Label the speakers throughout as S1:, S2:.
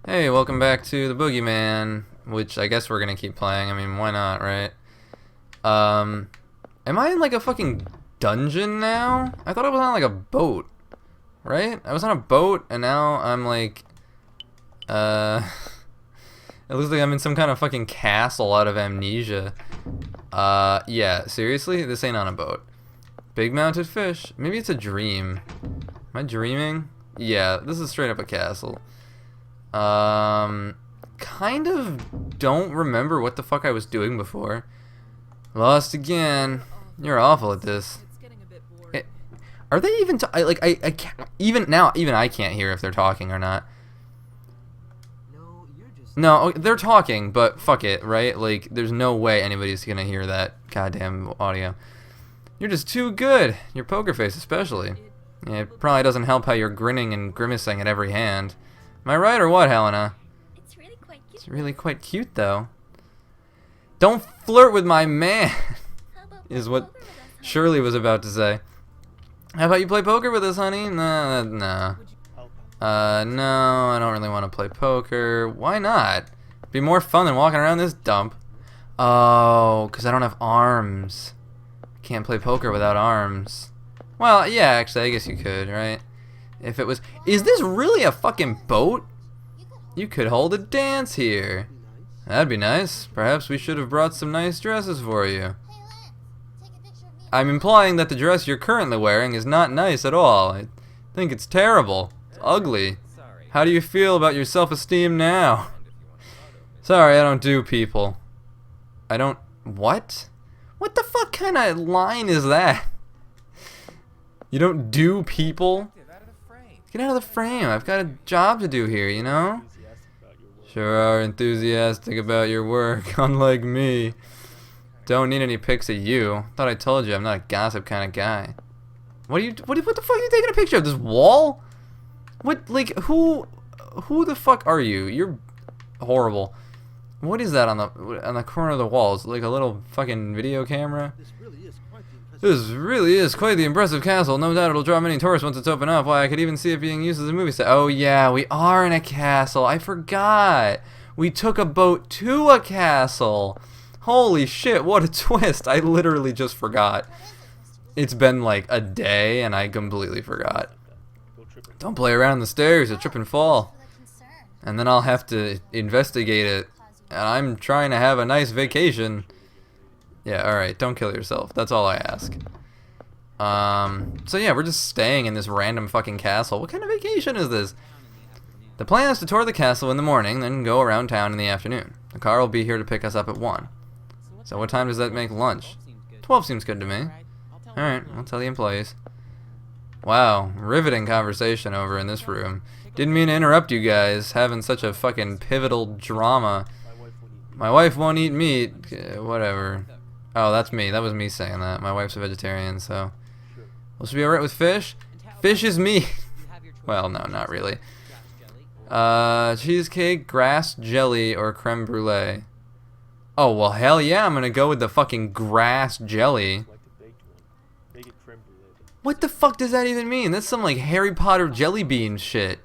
S1: Hey, welcome back to the Boogie Man, which I guess we're gonna keep playing. I mean, why not, right? Um, am I in like a fucking dungeon now? I thought I was on like a boat, right? I was on a boat and now I'm like, uh, it looks like I'm in some kind of fucking castle out of Amnesia. Yeah, seriously? This ain't on a boat. Big mounted fish. Maybe it's a dream. Am I dreaming? Yeah, this is straight up a castle. Kind of don't remember what the fuck I was doing before. Lost again. You're awful at this. Eh, Are they even I can't, even now even I can't hear if they're talking or not. No, they're talking, but fuck it, right? Like there's no way anybody's gonna hear that goddamn audio. You're just too good. Your poker face especially. Yeah, it probably doesn't help how you're grinning and grimacing at every hand. Am I right or what, Helena? It's really quite cute, though. Don't flirt with my man, is what Shirley was about to say. How about you play poker with us, honey? Nah. No, I don't really want to play poker. Why not? Be more fun than walking around this dump. Oh, because I don't have arms. Can't play poker without arms. Well, yeah, actually, I guess you could, right? If it was... Is this really a fucking boat? You could hold a dance here. That'd be nice. Perhaps we should have brought some nice dresses for you. I'm implying that the dress you're currently wearing is not nice at all. I think it's terrible. It's ugly. How do you feel about your self-esteem now? Sorry, I don't do people. I don't... What? What the fuck kind of line is that? You don't do people? Get out of the frame. I've got a job to do here, you know? Sure are enthusiastic about your work, unlike me. Don't need any pics of you. Thought I told you I'm not a gossip kind of guy. What the fuck are you taking a picture of? This wall? What, like, who the fuck are you? You're horrible. What is that on the corner of the wall? Is it like a little fucking video camera? This really is quite the impressive castle. No doubt it'll draw many tourists once it's open up. Why, I could even see it being used as a movie set. Oh yeah, we are in a castle. I forgot. We took a boat to a castle. Holy shit, what a twist. I literally just forgot. It's been like a day and I completely forgot. Don't play around the stairs, you'll trip and fall. And then I'll have to investigate it. And I'm trying to have a nice vacation. Yeah, alright, don't kill yourself. That's all I ask. So yeah, we're just staying in this random fucking castle. What kind of vacation is this? The plan is to tour the castle in the morning, then go around town in the afternoon. The car will be here to pick us up at 1. So what time does that make lunch? 12 seems good to me. Alright, I'll tell the employees. Wow, riveting conversation over in this room. Didn't mean to interrupt you guys, having such a fucking pivotal drama. My wife won't eat meat. Whatever. Oh, that's me. That was me saying that. My wife's a vegetarian, so... Will she be alright with fish? Fish is meat! Well, no, not really. Cheesecake, grass, jelly, or creme brulee. Oh, well, hell yeah, I'm gonna go with the fucking grass jelly. What the fuck does that even mean? That's some, like, Harry Potter jelly bean shit.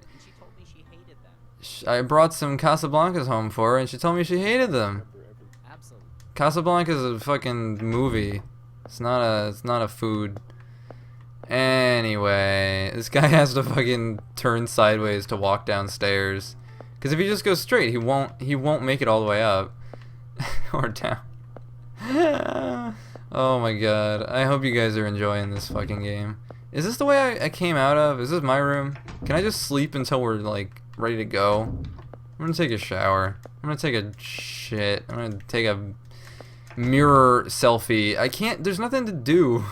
S1: I brought some Casablancas home for her, and she told me she hated them. Casablanca is a fucking movie. It's not a food. Anyway, this guy has to fucking turn sideways to walk downstairs. Cause if he just goes straight, he won't make it all the way up or down. Oh my god. I hope you guys are enjoying this fucking game. Is this the way I came out of? Is this my room? Can I just sleep until we're like ready to go? I'm gonna take a shower. I'm gonna take a shit. I'm gonna take a mirror selfie. I can't, there's nothing to do.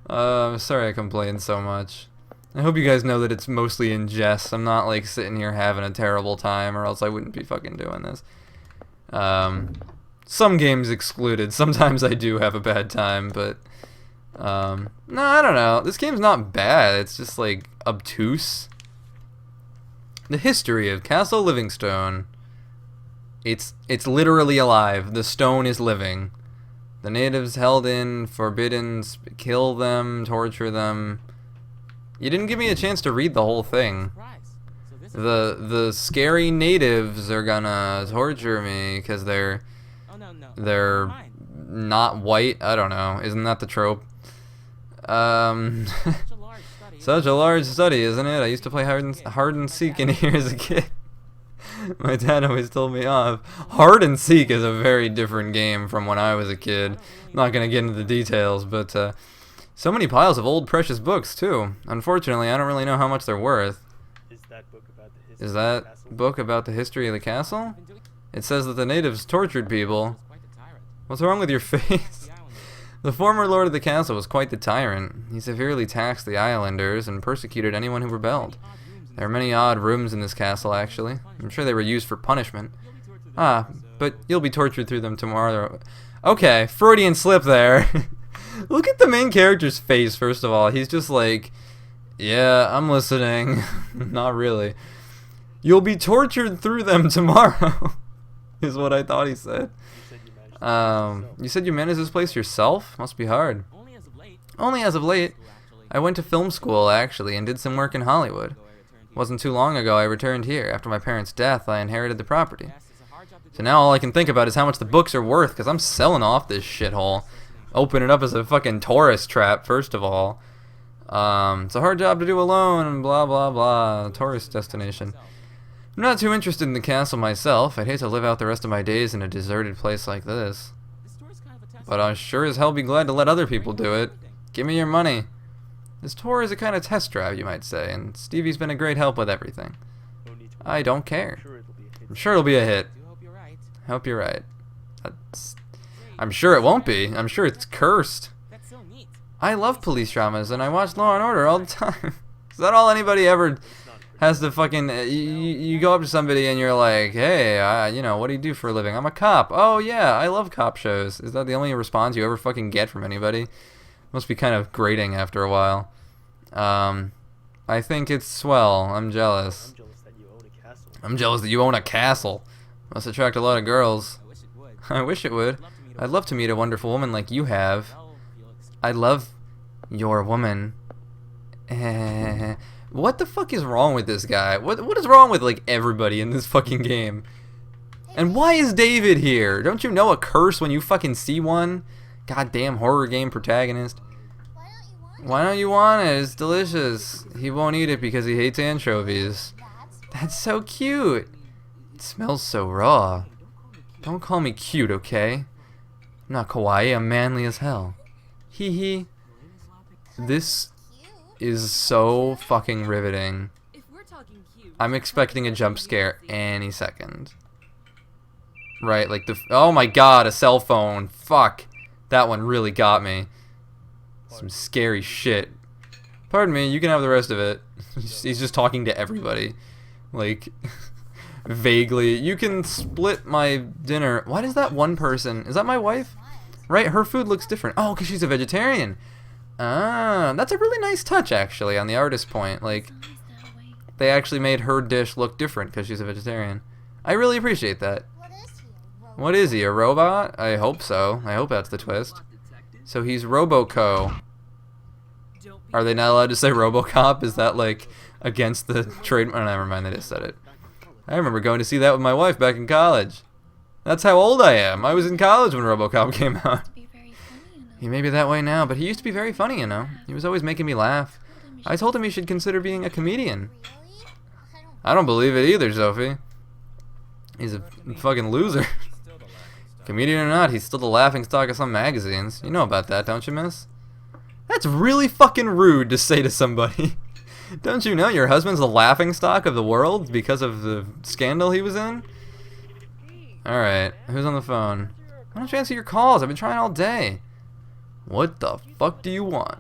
S1: Sorry I complained so much. I hope you guys know that it's mostly in jest. I'm not like sitting here having a terrible time, or else I wouldn't be fucking doing this. Some games excluded. Sometimes I do have a bad time, but no, I don't know. This game's not bad. It's just like obtuse. The history of Castle Livingstone. It's literally alive. The stone is living. The natives held in, forbidden, kill them, torture them. You didn't give me a chance to read the whole thing. The scary natives are gonna torture me because they're not white. I don't know. Isn't that the trope? Such a large study, isn't it? I used to play hide and seek in here as a kid. My dad always told me off. Hide and seek is a very different game from when I was a kid. I'm not gonna get into the details, but so many piles of old precious books too. Unfortunately, I don't really know how much they're worth. Is that book about the history of the castle? It says that the natives tortured people. What's wrong with your face? The former lord of the castle was quite the tyrant. He severely taxed the islanders and persecuted anyone who rebelled. There are many odd rooms in this castle, actually. I'm sure they were used for punishment. Ah, but you'll be tortured through them tomorrow. Okay, Freudian slip there. Look at the main character's face, first of all. He's just like, yeah, I'm listening. Not really. You'll be tortured through them tomorrow, is what I thought he said. You said you managed this place yourself? Must be hard. Only as of late. I went to film school, actually, and did some work in Hollywood. Wasn't too long ago I returned here. After my parents' death, I inherited the property. So now all I can think about is how much the books are worth, because I'm selling off this shithole. Open it up as a fucking tourist trap, first of all. It's a hard job to do alone, and blah blah blah. Tourist destination. I'm not too interested in the castle myself. I'd hate to live out the rest of my days in a deserted place like this. But I sure as hell be glad to let other people do it. Give me your money. This tour is a kind of test drive, you might say, and Stevie's been a great help with everything. I don't care. I'm sure it'll be a hit. I hope you're right. I'm sure it won't be. I'm sure it's cursed. I love police dramas, and I watch Law and Order all the time. Is that all anybody ever has to fucking... You go up to somebody and you're like, hey, you know, what do you do for a living? I'm a cop. Oh, yeah, I love cop shows. Is that the only response you ever fucking get from anybody? Must be kind of grating after a while. I think it's swell. I'm jealous. I'm jealous that you own a castle. Must attract a lot of girls. I wish it would. I'd love to meet a wonderful woman like you have. I love your woman. What the fuck is wrong with this guy? What is wrong with, like, everybody in this fucking game? And why is David here? Don't you know a curse when you fucking see one? Goddamn horror game protagonist. Why don't you want it? It's delicious. He won't eat it because he hates anchovies. That's so cute. It smells so raw. Don't call me cute, okay? I'm not kawaii, I'm manly as hell. Hee hee. This is so fucking riveting. I'm expecting a jump scare any second. Right, like oh my god, a cell phone. Fuck. That one really got me. Some scary shit. Pardon me, you can have the rest of it. He's just talking to everybody. Like, vaguely. You can split my dinner. Why does that one person... Is that my wife? Right, her food looks different. Oh, because she's a vegetarian. Ah, that's a really nice touch, actually, on the artist point. Like, they actually made her dish look different because she's a vegetarian. I really appreciate that. What is he, a robot? I hope so. I hope that's the twist. So he's Roboco. Are they not allowed to say Robocop? Is that, like, against the trade... Oh, never mind, they just said it. I remember going to see that with my wife back in college. That's how old I am. I was in college when Robocop came out. He may be that way now, but he used to be very funny, you know. He was always making me laugh. I told him he should consider being a comedian. I don't believe it either, Sophie. He's a fucking loser. Comedian or not, he's still the laughingstock of some magazines. You know about that, don't you, miss? That's really fucking rude to say to somebody. Don't you know your husband's the laughingstock of the world because of the scandal he was in? Alright, who's on the phone? Why don't you answer your calls? I've been trying all day. What the fuck do you want?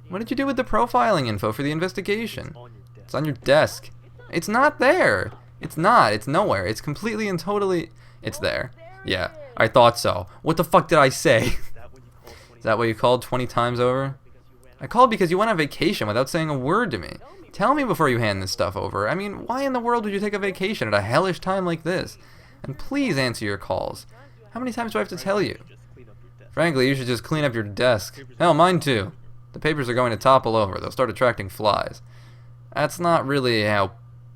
S1: What did you do with the profiling info for the investigation? It's on your desk. It's not there. It's not. It's nowhere. It's completely and totally... It's there. Yeah, I thought so. What the fuck did I say? Is that what you called 20 times over? I called because you went on vacation without saying a word to me. Tell me before you hand this stuff over. I mean, why in the world would you take a vacation at a hellish time like this? And please answer your calls. How many times do I have to tell you? Frankly, you should just clean up your desk. Hell, mine too. The papers are going to topple over. They'll start attracting flies. That's not really how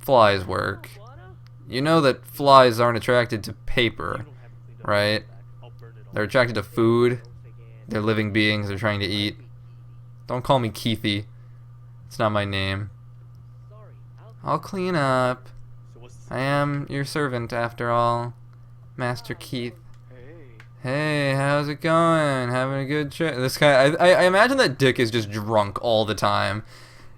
S1: flies work. You know that flies aren't attracted to paper, right? They're attracted to food. They're living beings. They're trying to eat. Don't call me Keithy. It's not my name. I'll clean up. I am your servant after all, Master Keith. Hey, how's it going? Having a good trip? This guy, I imagine that Dick is just drunk all the time.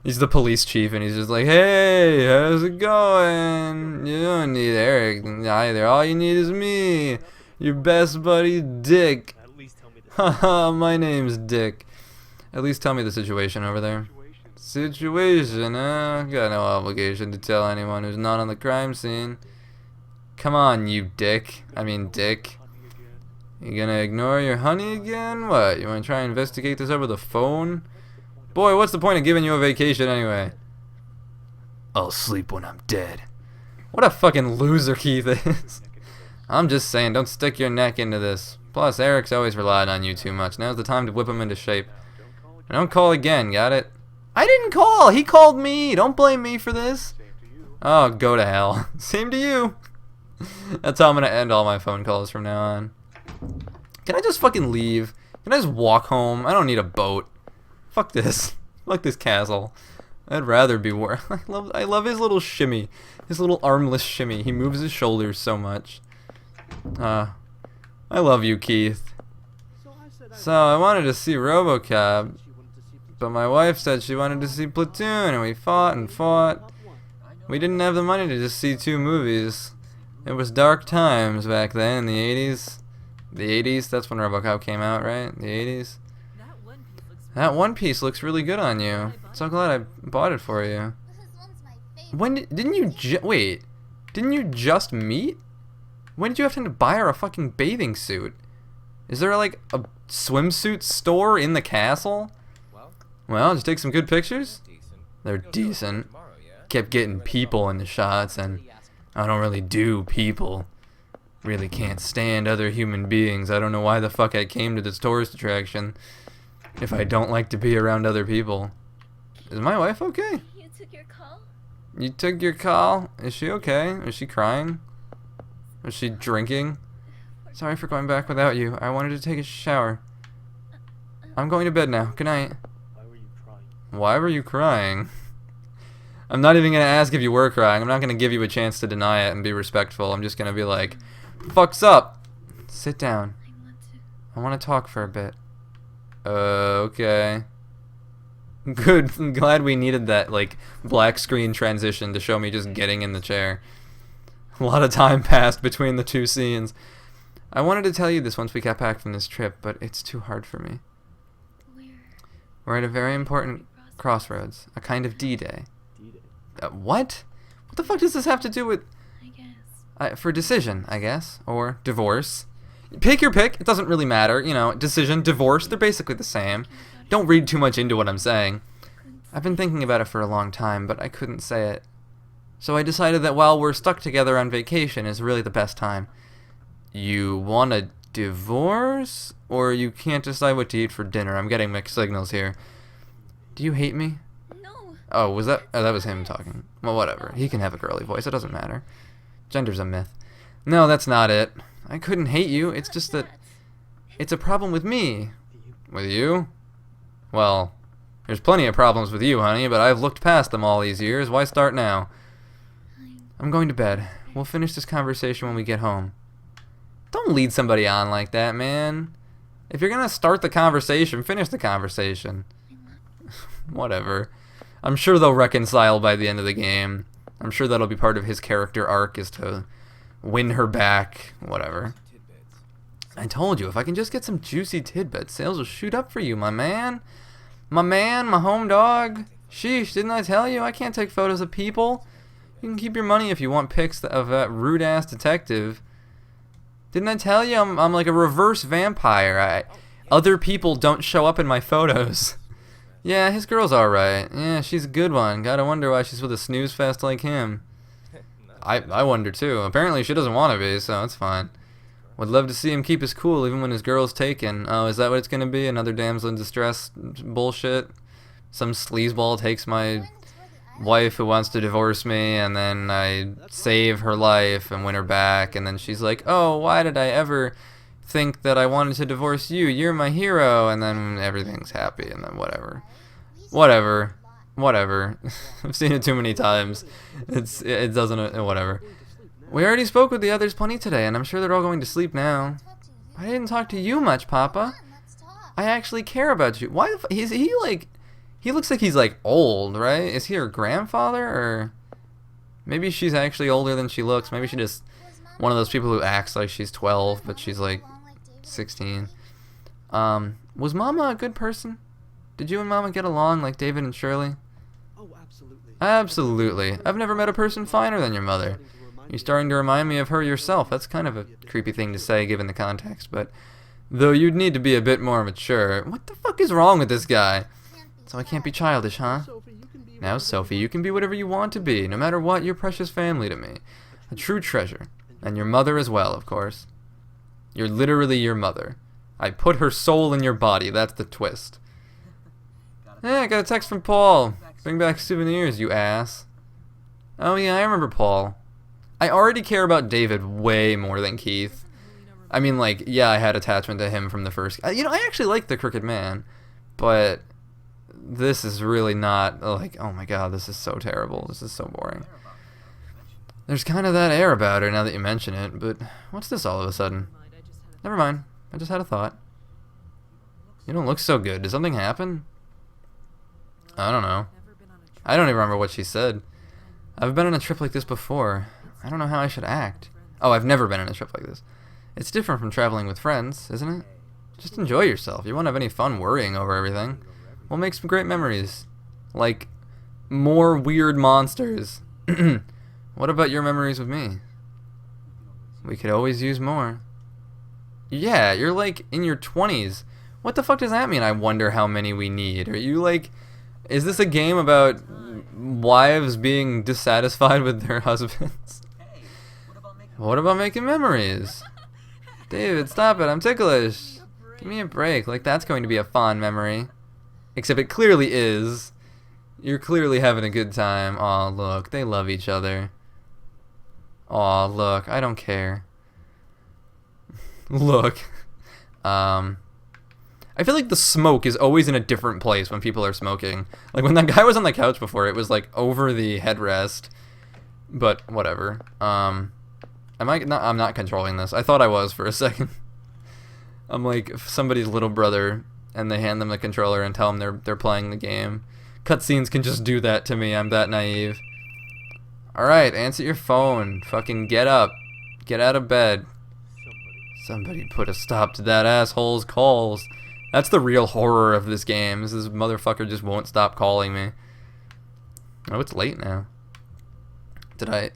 S1: He's the police chief, and he's just like, hey, how's it going? You don't need Eric either. All you need is me, your best buddy, Dick. Haha, my name's Dick. At least tell me the situation over there. Situation, huh? Got no obligation to tell anyone who's not on the crime scene. Come on, you Dick. I mean, Dick. You gonna ignore your honey again? What, you wanna try and investigate this over the phone? Boy, what's the point of giving you a vacation anyway? I'll sleep when I'm dead. What a fucking loser Keith is. I'm just saying, don't stick your neck into this. Plus, Eric's always relied on you too much. Now's the time to whip him into shape. And don't call again, got it? I didn't call! He called me! Don't blame me for this. Oh, go to hell. Same to you. That's how I'm gonna end all my phone calls from now on. Can I just fucking leave? Can I just walk home? I don't need a boat. Fuck this. Fuck this castle. I'd rather be where I love his little shimmy. His little armless shimmy. He moves his shoulders so much. I love you, Keith. So I wanted to see RoboCop, but my wife said she wanted to see Platoon, and we fought and fought. We didn't have the money to just see 2 movies. It was dark times back then in the 80s. The 80s? That's when RoboCop came out, right? The 80s? That one piece looks really good on you. So glad I bought it for you. When didn't you wait? Didn't you just meet? When did you have time to buy her a fucking bathing suit? Is there like a swimsuit store in the castle? Well, just take some good pictures. They're decent. Kept getting people in the shots, and I don't really do people. Really can't stand other human beings. I don't know why the fuck I came to this tourist attraction if I don't like to be around other people. Is my wife okay?
S2: You took your call?
S1: You took your call? Is she okay? Is she crying? Was she drinking? Sorry for going back without you. I wanted to take a shower. I'm going to bed now. Good night.
S3: Why were you crying?
S1: Why were you crying? I'm not even going to ask if you were crying. I'm not going to give you a chance to deny it and be respectful. I'm just going to be like, fuck's up. Sit down. I want to talk for a bit. Okay. Good. I'm glad we needed that, like, black screen transition to show me just getting in the chair. A lot of time passed between the 2 scenes. I wanted to tell you this once we got back from this trip, but it's too hard for me. We're at a very important crossroads. A kind of D-Day. What? What the fuck does this have to do with...
S2: I guess.
S1: For decision, I guess. Or divorce. Pick your pick. It doesn't really matter. You know, decision, divorce, they're basically the same. Don't read too much into what I'm saying. I've been thinking about it for a long time, but I couldn't say it. So I decided that while we're stuck together on vacation is really the best time. You want a divorce? Or you can't decide what to eat for dinner? I'm getting mixed signals here. Do you hate me?
S2: No.
S1: Oh, was that... Oh, that was him talking. Well, whatever. He can have a girly voice. It doesn't matter. Gender's a myth. No, that's not it. I couldn't hate you. It's just that... It's a problem with me. With you? Well, there's plenty of problems with you, honey, but I've looked past them all these years. Why start now? I'm going to bed. We'll finish this conversation when we get home. Don't lead somebody on like that, man. If you're gonna start the conversation, finish the conversation. Whatever. I'm sure they'll reconcile by the end of the game. I'm sure that'll be part of his character arc, is to win her back. Whatever. I told you, if I can just get some juicy tidbits, sales will shoot up for you, my man. My home dog. Sheesh, didn't I tell you? I can't take photos of people. You can keep your money if you want pics of that rude-ass detective. Didn't I tell you I'm like a reverse vampire? Other people don't show up in my photos. Yeah, his girl's alright. Yeah, she's a good one. Gotta wonder why she's with a snooze fest like him. I wonder too. Apparently she doesn't want to be, so it's fine. Would love to see him keep his cool even when his girl's taken. Oh, is that what it's gonna be? Another damsel in distress bullshit? Some sleazeball takes my wife who wants to divorce me, and then I save her life and win her back, and then she's like, oh, why did I ever think that I wanted to divorce you? You're my hero, and then everything's happy, and then whatever. I've seen it too many times. It doesn't, whatever. We already spoke with the others plenty today, and I'm sure they're all going to sleep now. I didn't talk to you much, Papa. I actually care about you. Why? Is he like? He looks like he's like old, right? Is he her grandfather, or maybe she's actually older than she looks? Maybe she's just one of those people who acts like she's 12, but she's like 16. Was Mama a good person? Did you and Mama get along like David and Shirley?
S3: Oh, absolutely.
S1: Absolutely. I've never met a person finer than your mother. You're starting to remind me of her yourself. That's kind of a creepy thing to say given the context, but though you'd need to be a bit more mature. What the fuck is wrong with this guy? So I can't be childish, huh? Now, Sophie, you can be whatever you want to be. No matter what, you're precious family to me. A true treasure. And your mother as well, of course. You're literally your mother. I put her soul in your body. That's the twist. Hey, I got a text from Paul. Bring back souvenirs, you ass. Oh yeah, I remember Paul. I already care about David way more than Keith. I mean, like, yeah, I had attachment to him from the first... You know, I actually like the Crooked Man. But this is really not, like, oh my god, this is so terrible. This is so boring. There's kind of that air about her now that you mention it, but what's this all of a sudden? Never mind. I just had a thought. You don't look so good. Did something happen? I don't know. I don't even remember what she said. I've been on a trip like this before. I don't know how I should act. Oh, I've never been on a trip like this. It's different from traveling with friends, isn't it? Just enjoy yourself. You won't have any fun worrying over everything. We'll make some great memories. Like, more weird monsters. What about your memories with me? We could always use more. Yeah, you're like in your 20s. What the fuck does that mean? I wonder how many we need. Are you like... Is this a game about wives being dissatisfied with their husbands? What about making memories? David, stop it. I'm ticklish. Give me a break. Like, that's going to be a fond memory. Except it clearly is. You're clearly having a good time. Aw, look. They love each other. Aw, look. I don't care. Look. I feel like the smoke is always in a different place when people are smoking. Like, when that guy was on the couch before, it was, like, over the headrest. But, whatever. I'm not controlling this. I thought I was for a second. I'm like somebody's little brother, and they hand them the controller and tell them they're playing the game. Cutscenes can just do that to me. I'm that naive. Alright, answer your phone. Fucking get up. Get out of bed. Somebody put a stop to that asshole's calls. That's the real horror of this game. This motherfucker just won't stop calling me. Oh, it's late now. Did I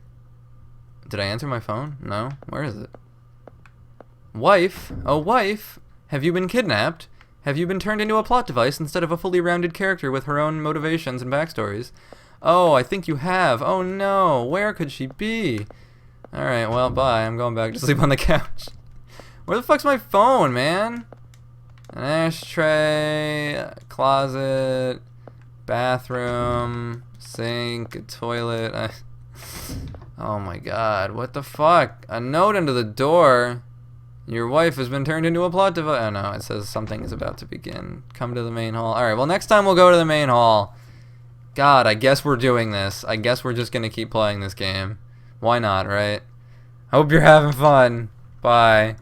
S1: answer my phone? No? Where is it? Wife? Oh, wife? Have you been kidnapped? Have you been turned into a plot device instead of a fully rounded character with her own motivations and backstories? Oh, I think you have. Oh no, where could she be? Alright, well, bye. I'm going back to sleep on the couch. Where the fuck's my phone, man? An ashtray, closet, bathroom, sink, a toilet. Oh my god, what the fuck? A note under the door. Your wife has been turned into a plot device. Oh no, it says something is about to begin. Come to the main hall. Alright, well, next time we'll go to the main hall. God, I guess we're doing this. I guess we're just gonna keep playing this game. Why not, right? Hope you're having fun. Bye.